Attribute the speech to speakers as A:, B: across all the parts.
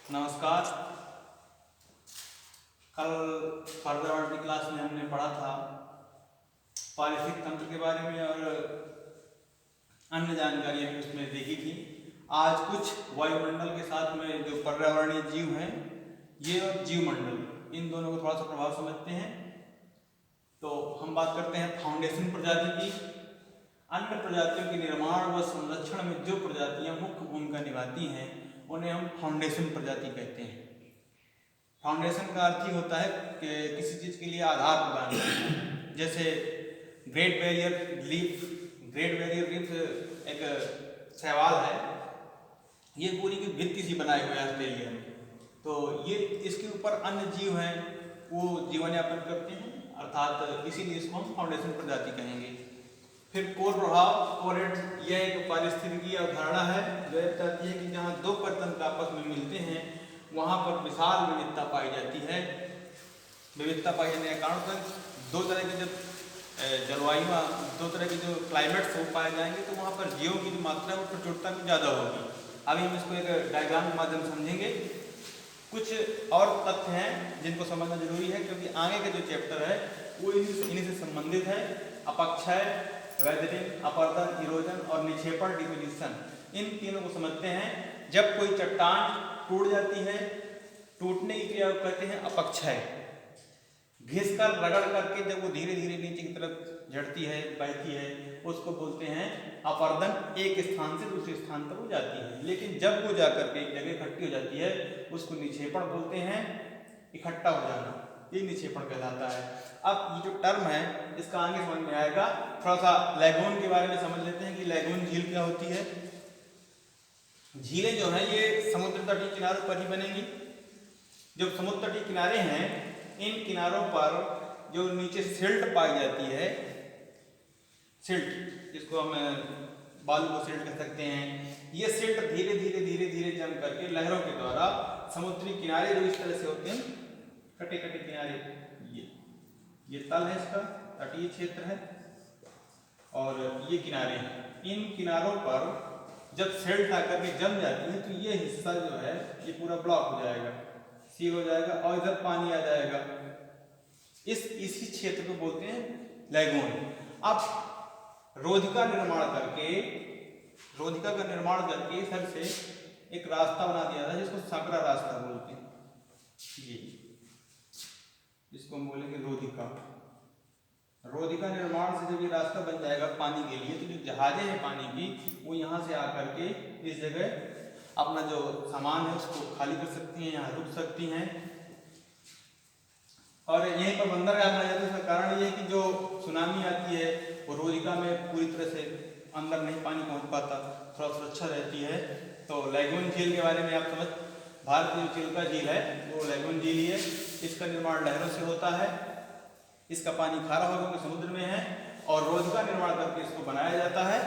A: नमस्कार। कल पर्यावरण की क्लास में हमने पढ़ा था पारिस्थितिक तंत्र के बारे में और अन्य जानकारियाँ भी उसमें देखी थी। आज कुछ वायुमंडल के साथ में जो पर्यावरणीय जीव हैं ये और जीवमंडल, इन दोनों को थोड़ा सा प्रभाव समझते हैं। तो हम बात करते हैं फाउंडेशन प्रजाति की। अन्य प्रजातियों के निर्माण व संरक्षण में जो प्रजातियां मुख्य भूमिका निभाती हैं उन्हें हम फाउंडेशन प्रजाति कहते हैं। फाउंडेशन का अर्थ ही होता है कि किसी चीज के लिए आधार प्रदान करना। जैसे ग्रेट बैरियर रीफ एक शैवाल है, ये पूरी की भित्ति सी बनाए हुए है ऑस्ट्रेलिया में। तो ये इसके ऊपर अन्य जीव हैं वो जीवन यापन करते हैं, अर्थात इसीलिए इसको हम फाउंडेशन प्रजाति कहेंगे। फिर कोर प्रभाव, कोरेट, यह एक पारिस्थितिकी अवधारणा है जो ये बताती है कि जहाँ दो परतंत्र आपस में मिलते हैं वहाँ पर विशाल विविधता पाई जाती है। विविधता पाई जाने के कारण पर दो तरह के जब जलवायु, दो तरह के जो क्लाइमेट्स हो पाए जाएंगे तो वहाँ पर जीवों की जो मात्रा है वो प्रचुरता में ज़्यादा होगी। अभी हम इसको एक डायग्राम के माध्यम से समझेंगे। कुछ और तथ्य हैं जिनको समझना जरूरी है क्योंकि आगे के जो चैप्टर है वो इन्हीं से संबंधित है। अपक्षय, वेदरिंग, अपरदन, इरोजन और निक्षेपण, डिपोजिशन, इन तीनों को समझते हैं। जब कोई चट्टान टूट जाती है, टूटने की क्रिया को कहते हैं अपक्षय। घिसकर रगड़ करके जब वो धीरे धीरे नीचे की तरफ झड़ती है, बहती है, उसको बोलते हैं अपरदन। एक स्थान से दूसरे स्थान पर वो जाती है, लेकिन जब वो जाकर के एक जगह इकट्ठी हो जाती है उसको निक्षेपण बोलते हैं। इकट्ठा हो जाना ये निक्षेपण कहलाता है। अब ये जो टर्म है इसका आगे समझ में आएगा। थोड़ा सा लैगून के बारे में समझ लेते हैं कि लैगून झील क्या होती है। झीलें जो है ये समुद्र तटीय किनारों पर ही बनेंगी। जो समुद्र तटीय किनारे हैं इन किनारों पर जो नीचे सिल्ट पाई जाती है, सिल्ट जिसको हम बालू को सिल्ट कह सकते हैं, ये सिल्ट धीरे धीरे धीरे धीरे जम करके लहरों के द्वारा समुद्री किनारे जो इस तरह से होते हैं, कटे कटे किनारे, ये तल है इसका, तटीय क्षेत्र है और ये किनारे हैं। इन किनारों पर जब सिल्ट आकर के जम जाती है तो ये हिस्सा जो है ये पूरा ब्लॉक हो जाएगा, सील हो जाएगा और इधर पानी आ जाएगा। इसी क्षेत्र को बोलते हैं लैगून। अब रोधिका का निर्माण करके सर से एक रास्ता बना दिया था जिसको सकरा रास्ता बोलते हैं। ये इसको हम बोलेंगे रोधिका निर्माण से जब ये रास्ता बन जाएगा पानी के लिए तो जो जहाजें हैं पानी की वो यहाँ से आकर के इस जगह अपना जो सामान है उसको खाली कर सकती हैं, यहाँ रुक सकती हैं और यहीं पर बंदरगाह बनाया जाता है। इसका कारण ये है कि जो सुनामी आती है वो रोधिका में पूरी तरह से अंदर नहीं पानी पहुंच पाता, थोड़ा सुरक्षा रहती है। तो लैगून झील के बारे में आप समझ, भारत की जो चिल्का झील है वो लैगून झील ही है। इसका निर्माण लहरों से होता है, इसका पानी खारा होकर के समुद्र में है और रोधिका निर्माण करके इसको बनाया जाता है।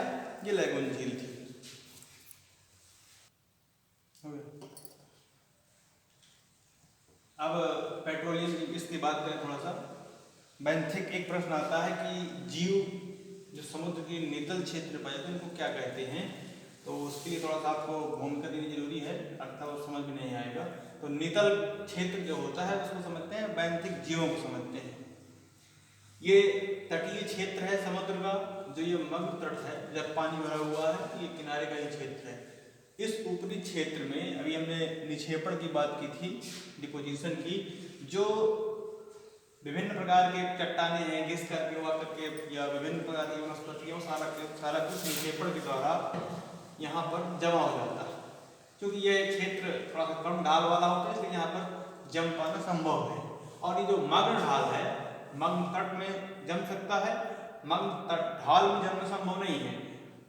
A: ये लैगून झील थी। अब पेट्रोलियम इसकी बात करें थोड़ा सा। बेंथिक एक प्रश्न आता है कि जीव जो समुद्र के नितल क्षेत्र पाए जाते हैं उनको क्या कहते हैं, तो उसके लिए थोड़ा सा आपको भूमिका देनी जरूरी है, अर्थात वो समझ में नहीं आएगा। तो नितल क्षेत्र जो होता है उसको समझते हैं, बेंथिक जीवों को समझते हैं। ये तटीय क्षेत्र है समुद्र का, जो ये मध्य तट है, जब पानी भरा हुआ है ये किनारे का ही क्षेत्र है। इस ऊपरी क्षेत्र में अभी हमने निक्षेपण की बात की थी, डिपोजिशन की, जो विभिन्न प्रकार के चट्टाने हैं घिस करके हुआ करके या विभिन्न प्रकार की वनस्पतियों सारा कुछ निक्षेपण के द्वारा यहाँ पर जमा हो जाता है। क्योंकि यह क्षेत्र थोड़ा सा कम ढाल वाला होता है इसलिए यहाँ पर जम पाना संभव है। और ये जो मग्न ढाल है, मग्न तट में जम सकता है, मग्न तट ढाल में जमना संभव नहीं है।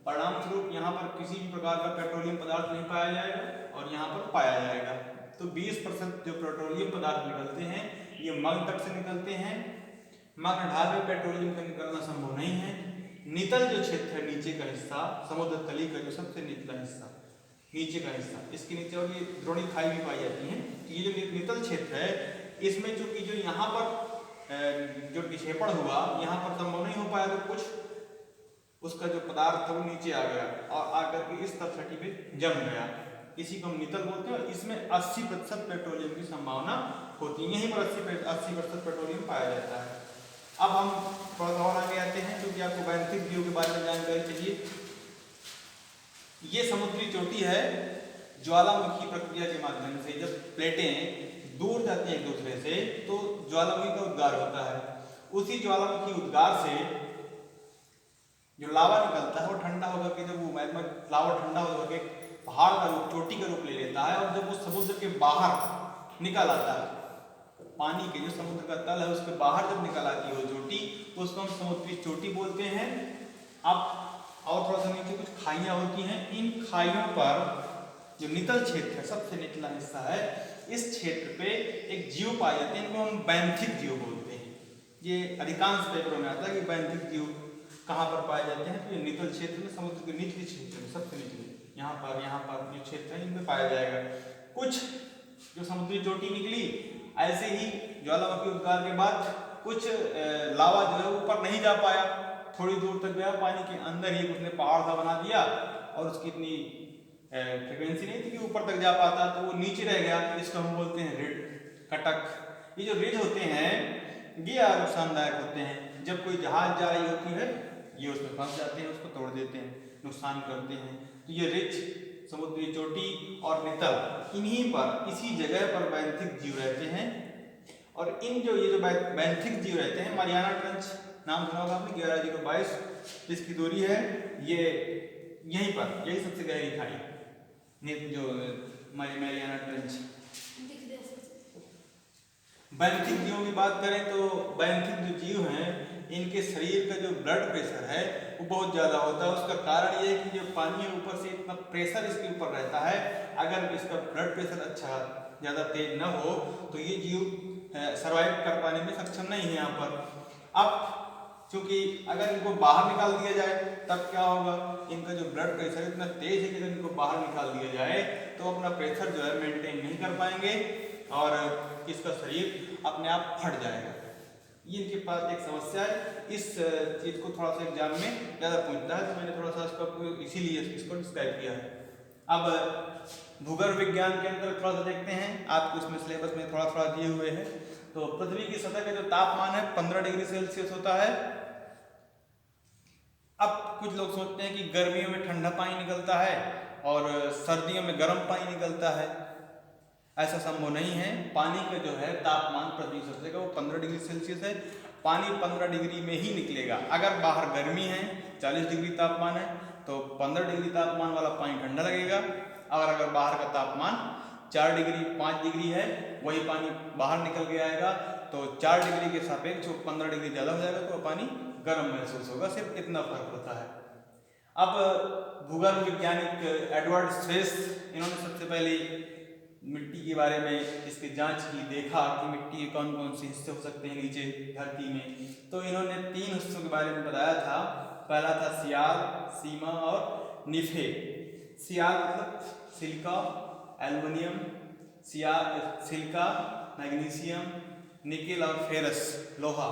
A: परिणाम स्वरूप यहाँ पर किसी भी प्रकार का पेट्रोलियम पदार्थ नहीं पाया जाएगा और यहाँ पर पाया जाएगा। तो 20% जो पेट्रोलियम पदार्थ निकलते हैं ये मग्न तट से निकलते हैं। मग्न ढाल में पेट्रोलियम का निकलना संभव नहीं है। नितल जो क्षेत्र है, नीचे का हिस्सा, समुद्र तली का जो सबसे निचला हिस्सा, नीचे का हिस्सा, इसके नीचे और ये द्रोणी खाई भी पाई जाती है। तो ये जो नितल क्षेत्र है इसमें चूंकि जो यहाँ पर जो निक्षेपण हुआ यहाँ पर संभव नहीं हो पाया तो कुछ उसका जो पदार्थ था वो नीचे आ गया और आकर के इस तलछटी पे जम गया। इसी को हम नितल बोलते हैं और इसमें 80% पेट्रोलियम की संभावना होती है। यहीं पर 80% पेट्रोलियम पाया जाता है। अब हम थोड़ा सा और आगे आते हैं, क्योंकि आपको बेंथिक व्यू के बारे में जानकारी चाहिए। ये समुद्री चोटी है। ज्वालामुखी प्रक्रिया के माध्यम से जब प्लेटें दूर जाती हैं एक दूसरे से तो ज्वालामुखी का उद्गार होता है। उसी ज्वालामुखी उद्गार से जो लावा निकलता है वो ठंडा होकर के, जब वो मैग्मा लावा ठंडा होकर के पहाड़ का रूप, चोटी का रूप ले लेता है, और जब वो समुद्र के बाहर निकल आता है, पानी के जो समुद्र का तल है उसके बाहर जब निकल आती है वो चोटी, उसको हम समुद्री चोटी बोलते हैं। अब और थोड़ा सा नीचे कुछ खाइयां होती हैं। इन खाइयों पर जो नितल क्षेत्र है, सबसे निचला हिस्सा है, इस क्षेत्र पे एक जीव पाए जाते हैं, इनको हम बेंथिक जीव बोलते हैं। ये अधिकांश पेपरों में आता है कि बेंथिक जीव कहाँ पर पाए जाते हैं, तो ये नितल क्षेत्र में, समुद्र के निचले क्षेत्र में, सबसे निचले यहाँ पर जो क्षेत्र है इनमें पाया जाएगा। कुछ जो समुद्री चोटी निकली, ऐसे ही ज्वालामुखी उद्गार के बाद कुछ लावा जो है ऊपर नहीं जा पाया, थोड़ी दूर तक गया, पानी के अंदर ही उसने पहाड़ सा बना दिया और उसकी इतनी फ्रिक्वेंसी नहीं थी कि ऊपर तक जा पाता, तो वो नीचे रह गया। इसको हम बोलते हैं रिड, कटक। ये जो रिज होते हैं ये नुकसानदायक होते हैं। जब कोई जहाज जा रही होती है ये उसमें फंस जाते हैं, उसको तोड़ देते हैं, नुकसान करते हैं। तो ये रिज, समुद्री चोटी और नितल, इन्हीं पर, इसी जगह पर बेंथिक जीव रहते हैं। और इन जो ये जो बेंथिक जीव रहते हैं, मारियाना ट्रेंच नाम सुना होगा आपने, 11,022 इसकी दूरी है। ये यहीं पर, यही सबसे गहरी खाई जो मारियाना ट्रेंच। बेंथिक जीवों की बात करें तो बेंथिक जो जीव हैं इनके शरीर का जो ब्लड प्रेशर है वो बहुत ज़्यादा होता है। उसका कारण ये है कि जो पानी है ऊपर से इतना प्रेशर इसके ऊपर रहता है, अगर इसका ब्लड प्रेशर अच्छा ज़्यादा तेज न हो तो ये जीव सर्वाइव कर पाने में सक्षम नहीं है यहाँ पर। अब क्योंकि अगर इनको बाहर निकाल दिया जाए तब क्या होगा, इनका जो ब्लड प्रेशर इतना तेज है कि अगर इनको बाहर निकाल दिया जाए तो अपना प्रेशर जो है मेंटेन नहीं कर पाएंगे और इसका शरीर अपने आप फट जाएगा। ये इनके पास एक समस्या है। इस चीज़ को थोड़ा सा एग्जाम में ज़्यादा पूछता है, तो मैंने थोड़ा सा इसको इसीलिए इसको डिस्क्राइब किया है। अब भूगर्भ विज्ञान के अंदर थोड़ा सा देखते हैं, आपको इसमें सिलेबस में थोड़ा थोड़ा दिए हुए हैं। तो पृथ्वी की सतह का जो तापमान है 15 डिग्री सेल्सियस होता है। अब कुछ लोग सोचते हैं कि गर्मियों में ठंडा पानी निकलता है और सर्दियों में गर्म पानी निकलता है। ऐसा संभव नहीं है। पानी का जो है तापमान पृथ्वी की सतह का वो 15 डिग्री सेल्सियस है। पानी 15 डिग्री में ही निकलेगा। अगर बाहर गर्मी है, 40 डिग्री तापमान है, तो 15 डिग्री तापमान वाला पानी ठंडा लगेगा। और अगर बाहर का तापमान 4 डिग्री 5 डिग्री है, वही पानी बाहर निकल के आएगा, तो 4 डिग्री के सापेक्ष 15 डिग्री ज़्यादा हो जाएगा, तो पानी गर्म महसूस होगा। सिर्फ इतना फर्क होता है। अब भूगर्भ वैज्ञानिक एडवर्ड स्ट्रेस, इन्होंने सबसे पहले मिट्टी के बारे में इसकी जांच की, देखा कि मिट्टी के कौन कौन से हिस्से हो सकते हैं नीचे धरती में। तो इन्होंने 3 हिस्सों के बारे में बताया था। पहला था सियाल, सीमा और निफे। सियाल मतलब silica, aluminium, silica, magnesium, nickel और फेरस, लोहा।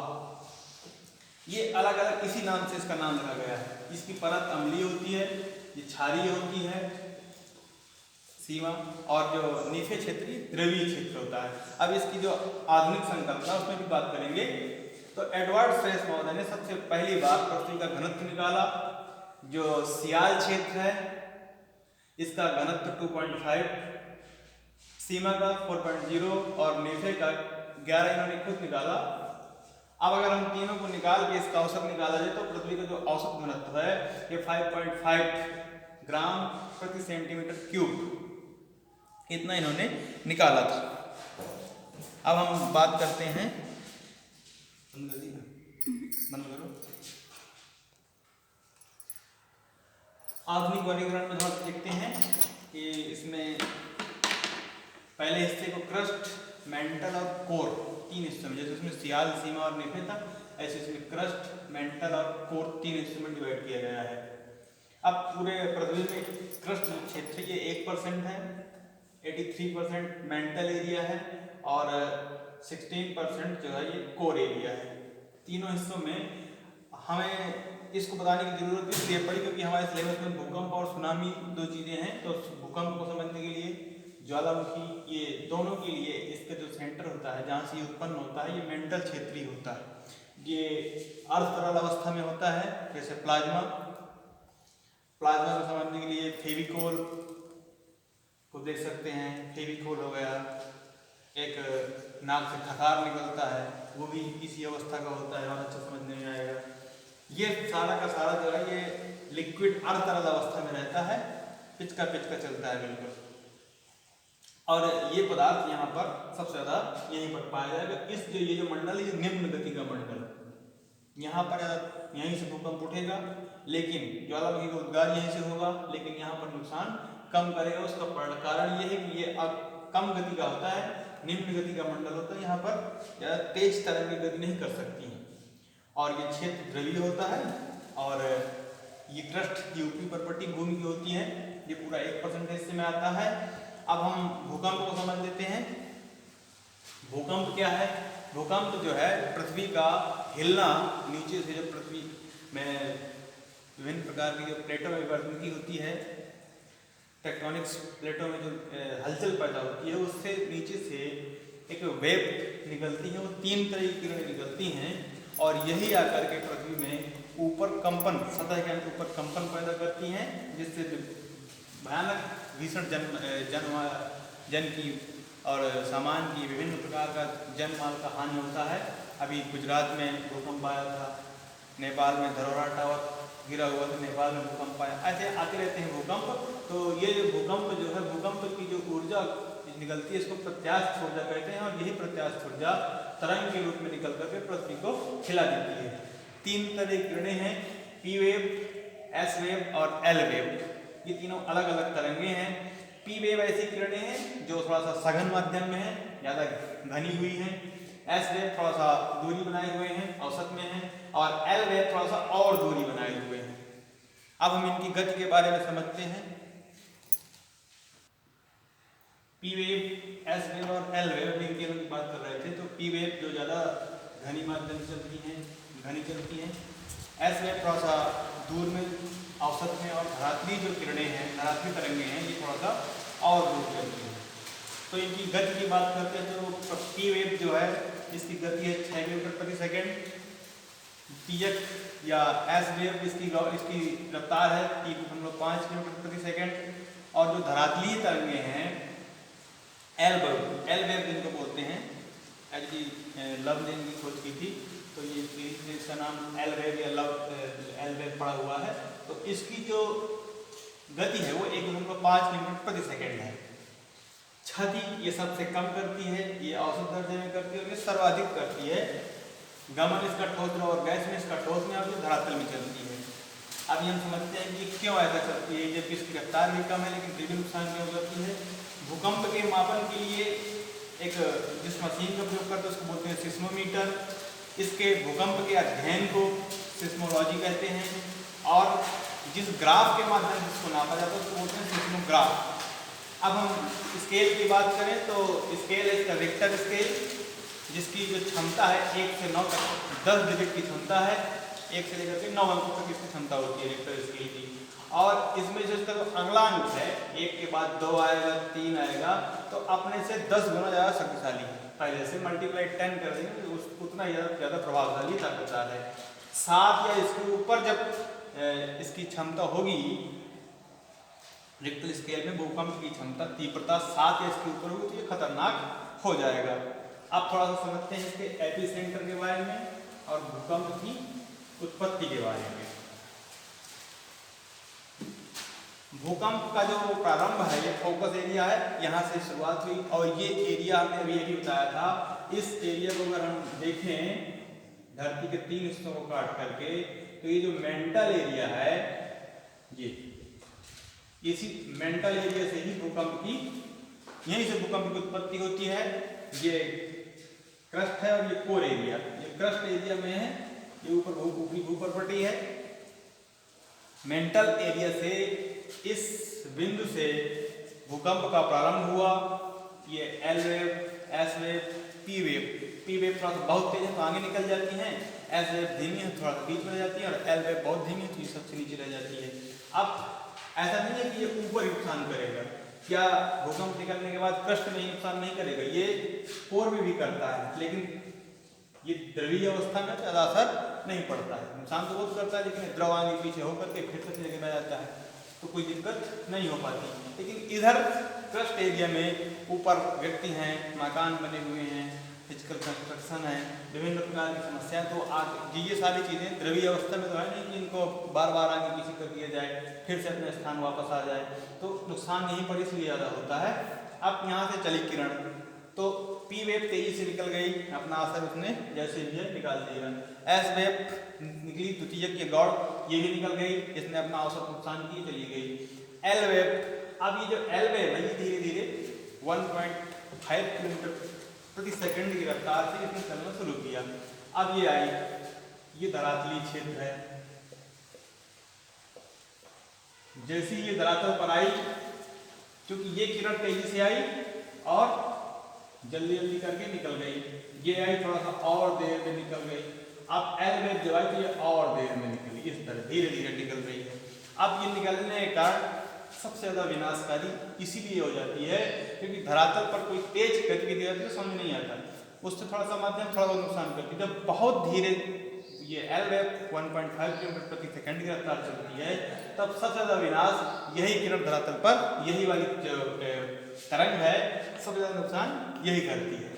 A: ये अलग अलग इसी नाम से इसका नाम रखा गया है। इसकी परत अम्लीय होती है, ये क्षारीय होती है सीमा, और जो नीचे क्षेत्रीय द्रवीय क्षेत्र होता है। अब इसकी जो आधुनिक संकल्पना उसमें भी बात करेंगे। तो एडवर्ड स्ट्रेस महोदय ने सबसे पहली बार पृथ्वी का घनत्व निकाला। जो सियाल क्षेत्र है इसका घनत्व 2.5, सीमा का 4.0 और नीफे का 11 इन्होंने खुद निकाला। अब अगर हम तीनों को निकाल के इसका औसत निकाला जाए तो पृथ्वी का जो औसत घनत्व है ये 5.5 ग्राम प्रति सेंटीमीटर क्यूब, इतना इन्होंने निकाला था। अब हम बात करते हैं, बंद करो, आधुनिक वर्गीकरण में थोड़ा देखते हैं कि इसमें पहले हिस्से को क्रस्ट, मेंटल और कोर 3 हिस्सों में, जैसे उसमें सियाल, सीमा और निफे था, ऐसे इसमें क्रस्ट, मेंटल और कोर 3 हिस्सों में डिवाइड किया गया है। अब पूरे पृथ्वी में क्रस्ट क्षेत्र ये 1% है, 83% मेंटल एरिया है और 16% जो है ये कोर एरिया है। तीनों हिस्सों में हमें इसको बताने की जरूरत इसलिए पड़ी क्योंकि हमारे सिलेबस में भूकंप और सुनामी 2 चीज़ें हैं। तो भूकंप को समझने के लिए ज्वालामुखी, ये दोनों के लिए इसका जो सेंटर होता है जहाँ से ये उत्पन्न होता है, ये मेंटल क्षेत्र ही होता है। ये अर्ध तरल अवस्था में होता है, जैसे प्लाज्मा। प्लाज्मा को समझने के लिए फेविकोल को देख सकते हैं। फेविकोल हो गया, एक नाक से खटार निकलता है, वो भी इसी अवस्था का होता है और अच्छा समझने में आएगा। ये सारा का सारा जो है ये लिक्विड अर्ध तरल अवस्था में रहता है, पिचका चलता है बिल्कुल। और ये पदार्थ यहाँ पर सबसे ज़्यादा यहीं पर पाया जाएगा। इस जो ये जो मंडल है, ये निम्न गति का मंडल, यहाँ पर यहीं से भूकंप उठेगा, लेकिन ज्वालामुखी का उद्गार यहीं से होगा, लेकिन यहाँ पर नुकसान कम करेगा। उसका कारण ये है कि ये कम गति का होता है, निम्न गति का मंडल होता है, यहाँ पर ज़्यादा तेज तरंग की गति नहीं कर सकती है। और ये क्षेत्र ध्रुवीय होता है और ये क्रस्ट की ऊपरी परपट्टी भूमि की होती है। ये पूरा 1% हिस्से में आता है। अब हम भूकंप को समझ लेते हैं। भूकंप क्या है? भूकंप जो है पृथ्वी का हिलना, नीचे से जब पृथ्वी में विभिन्न प्रकार की जो प्लेटों में विवर्तन होती है, टेक्टोनिक्स प्लेटों में जो हलचल पैदा होती है, उससे नीचे से एक वेव निकलती है। वो 3 तरह की किरणें निकलती हैं और यही आकर के पृथ्वी में ऊपर कंपन, सतह के ऊपर कंपन पैदा करती हैं, जिससे भयानक भीषण जन की और सामान की विभिन्न प्रकार का जन माल का हानि होता है। अभी गुजरात में भूकंप आया था, नेपाल में धरोहरा टावर गिरा हुआ था, नेपाल में भूकंप आया। ऐसे आते रहते हैं भूकंप। तो ये भूकंप जो है, भूकंप की जो ऊर्जा निकलती है, इसको प्रत्यास्थ ऊर्जा कहते हैं। और यही प्रत्यास्थ ऊर्जा तरंग के रूप में निकल करके पृथ्वी को खिला देती है। 3 तरह की किरणें हैं, पी वेव, एस वेव और एल वेव। ये तीनों अलग अलग तरंगे हैं। पी वेव ऐसी किरणें हैं जो थोड़ा सा सघन माध्यम में है, ज़्यादा घनी हुई हैं। एस वेव थोड़ा सा दूरी बनाए हुए हैं, औसत में है। और एल वेव थोड़ा सा और दूरी बनाए हुए हैं। अब हम इनकी गति के बारे में समझते हैं। पी वेव, एस वेव और एल वेव की बात कर रहे थे। तो पी वेव जो ज़्यादा घनी माध्यम चलती हैं, घनी चलती हैं। एस वेव थोड़ा सा दूर में, औसत में। और धरातली जो किरणें हैं, धरातली तरंगें हैं, ये थोड़ा सा और दूर चलती हैं। तो इनकी गति की बात करते हैं तो पी वेव जो है, इसकी गति है 6 किलोमीटर प्रति सेकेंड। पीएच या एस वेव, इसकी रफ्तार है 3.5 किलोमीटर प्रति सेकेंड। और जो धरातलीय तरंगें हैं, एल वेव जिनको बोलते हैं, एक्चुअली लव ने इनकी खोज की थी, तो ये इसका नाम एल वेव या एल वेव पड़ा हुआ है। तो इसकी जो गति है वो 1.5 किलोमीटर प्रति सेकेंड है। क्षति ये सबसे कम करती है, ये औसत दर्जे में करती है, और ये सर्वाधिक करती है। गमन इसका ठोस द्रव और गैस में, इसका ठोस में और धरातल में चलती है। अब हम समझते हैं कि क्यों ऐसा चलती है, जबकि इसकी रफ्तार भी कम है, लेकिन फिर भी नुकसान क्यों करती है। भूकंप के मापन के लिए एक जिस मशीन का प्रयोग करते हैं उसको बोलते हैं सिस्मोमीटर। इसके भूकंप के अध्ययन को सिस्मोलॉजी कहते हैं। और जिस ग्राफ के माध्यम से इसको नापा जाता है उसको बोलते हैं सिस्मोग्राफ। अब हम स्केल की बात करें तो स्केल है इसका रिक्टर स्केल, जिसकी जो क्षमता है 1 से 9 तक 10 डिजिट की क्षमता है। 1 से लेकर के 9 अंकों तक इसकी क्षमता होती है रिक्टर स्केल की। और इसमें जो इसका अगला अंक है, 1 के बाद 2 आएगा, 3 आएगा, तो अपने से 10 गुना ज़्यादा शक्तिशाली है। पहले से मल्टीप्लाई 10 कर देंगे तो उतना ज़्यादा प्रभावशाली ताकतदार है। 7 या इसके ऊपर जब इसकी क्षमता होगी, रिक्टर स्केल में भूकंप की क्षमता तीव्रता 7 या इसके ऊपर होगी तो ये खतरनाक हो जाएगा। अब थोड़ा सा समझते हैं इसके एपिसेंटर के बारे में और भूकंप की उत्पत्ति के बारे में। भूकंप का जो प्रारंभ है, ये फोकस एरिया है, यहाँ से शुरुआत हुई। और ये एरिया हमने अभी यही बताया था। इस एरिया को अगर हम देखें धरती के 3 हिस्सों को काट करके, तो ये जो मेंटल एरिया है, ये इसी मेंटल एरिया से ही भूकंप की, यहीं से भूकंप की उत्पत्ति होती है। ये क्रस्ट है और ये कोर एरिया। ये क्रस्ट एरिया में है, ये ऊपर ऊपरी भूपरपट्टी है। मेंटल एरिया से इस बिंदु से भूकंप का प्रारंभ हुआ। ये L wave, S wave, P wave. P wave थोड़ा सा बहुत तेज है तो आगे निकल जाती हैं, एस वेव धीमी है थोड़ा सा बीच में रह जाती है, और एल वेव बहुत धीमी है तो ये सबसे नीचे रह जाती है। अब ऐसा नहीं है कि ये ऊपर ही नुकसान करेगा, क्या भूकंप निकलने के बाद क्रस्ट में ही नुकसान नहीं करेगा? ये कोर में भी करता है, लेकिन ये द्रवीय अवस्था में ज्यादा असर नहीं पड़ता है। नुकसान तो बहुत करता है, लेकिन द्रव आगे पीछे होकर के फिर से जगह में जाता है तो कोई दिक्कत नहीं हो पाती। लेकिन इधर क्रस्ट एरिया में ऊपर व्यक्ति हैं, मकान बने हुए हैं, फिजिकल कंस्ट्रक्शन है, विभिन्न प्रकार की समस्याएं, तो ये सारी चीज़ें द्रवीय अवस्था में तो है नहीं कि इनको बार बार आगे पीछे कर दिया जाए फिर से अपने स्थान वापस आ जाए, तो नुकसान यहीं पर इसलिए ज़्यादा होता है। अब यहाँ से चली किरण, तो पी वेव तेजी से निकल गई, अपना असर उसने जैसे भी है निकाल दिया। एस वेव निकली, द्वितीयक की गौड़, ये भी निकल गई, इसने अपना औसत नुकसान किए चली गई। एल वेव, अब ये जो एल वेव है ये धीरे धीरे 1.5 किलोमीटर प्रति सेकंड की रफ्तार से इसने चलना शुरू किया। अब ये आई, ये धरातलीय क्षेत्र है, जैसे ये धरातल पर आई, क्योंकि ये किरण तेजी से आई और जल्दी जल्दी करके निकल गई, ये आई थोड़ा सा और देर में निकल गई। अब एल वेव जो आई तो ये और देर में निकली, इस तरह धीरे धीरे निकल रही है। अब ये निकलने के कारण सबसे ज्यादा विनाशकारी इसीलिए हो जाती है क्योंकि धरातल पर कोई तेज गतिविधि होती है समझ नहीं आता, उससे थोड़ा सा माध्यम थोड़ा बहुत नुकसान करती है। जब बहुत धीरे ये एल वेव 1.5 किलोमीटर प्रति सेकंड की रफ्तार चलती है तब सबसे ज्यादा विनाश यही किरण धरातल पर, यही वाली तरंग है सबसे ज्यादा नुकसान यही करती है।